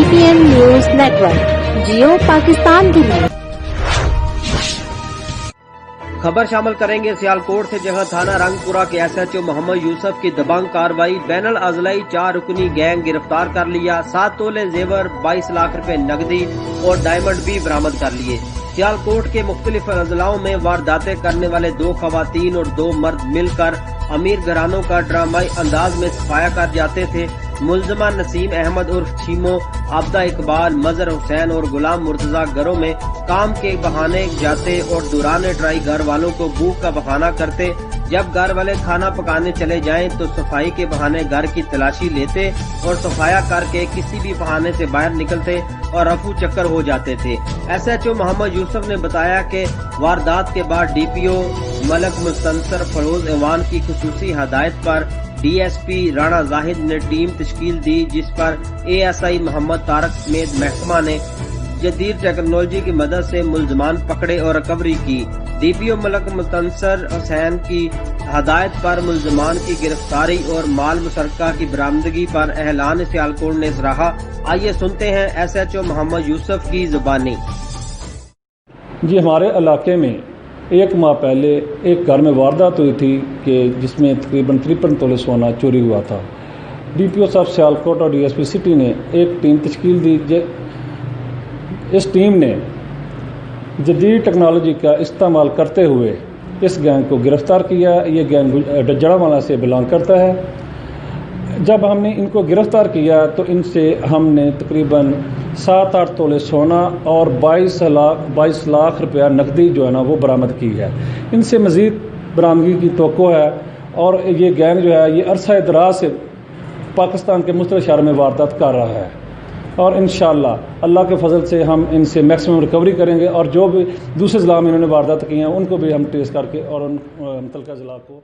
GTN News Network, जियो पाकिस्तान की news. खबर शामिल करेंगे सियालकोट से, जहां थाना रंगपुरा के SHO मोहम्मद यूसुफ की दबंग कार्रवाई, बैनल अजलाई 4 रुकनी गैंग गिरफ्तार कर लिया। 7 तोले जेवर, 22 लाख रुपए नकदी और डायमंड भी बरामद कर लिए। सियालकोट के मुख्तलिफ अजलाओं में वारदातें करने वाले 2 खवातीन और 2 मर्द मिलकर अमीर घरानों का ड्रामाई अंदाज में सफाया कर जाते थे। मुलजमा नसीम अहमद उर्फ छीमो, आबदा इकबाल, मजहर हुसैन और गुलाम मुर्तजा घरों में काम के बहाने जाते और दौरान ट्राई घर वालों को भूख का बहाना करते। जब घर वाले खाना पकाने चले जाएं तो सफाई के बहाने घर की तलाशी लेते और सफाया करके किसी भी बहाने से बाहर निकलते और रफू चक्कर हो जाते थे। SHO मोहम्मद यूसुफ ने बताया कि वारदात के बाद DPO Malak Mustansar furrows Evan की खुसूसी हदायत पर DSP राणा जाहिद ने टीम तश्कील दी, जिस पर ASI मोहम्मद तारक समेत महकमा ने जदीद टेक्नोलॉजी की मदद से मुलजमान पकड़े और रिकवरी की। DPO मलक मुस्तंसर हुसैन की हदायत पर मुलजमान की गिरफ्तारी और माल मुसरका की बरामदगी पर एहलान सियालकोट ने सराहा। आइए सुनते हैं SHO मोहम्मद यूसुफ की जुबानी। जी, हमारे इलाके में 1 माह पहले एक घर में वारदात हुई थी कि जिसमें तकरीबन 53 तोले सोना चोरी हुआ था। DPO साहब सियालकोट और DSP सिटी ने एक टीम तश्कील दी। इस टीम ने जदीद टेक्नोलॉजी का इस्तेमाल करते हुए इस गैंग को गिरफ्तार किया। ये गैंग जड़ावाला से बिलोंग करता है। जब हमने इनको गिरफ्तार किया तो इनसे हमने तकरीबन 7-8 तोले सोना और 22 लाख रुपया नकदी जो है ना वो बरामद की है। इनसे मज़ीद बरामदगी की तवक्को है और ये गैंग जो है ये अरसा दराज से पाकिस्तान के मुख्तलिफ शहरों में वारदात कर रहा है और इंशाअल्लाह अल्लाह के फजल से हम इनसे मैक्सिमम रिकवरी करेंगे और जो भी दूसरे ज़िला में इन्होंने वारदात की हैं उनको भी हम ट्रेस करके और उन मुतल्लिका ज़िला को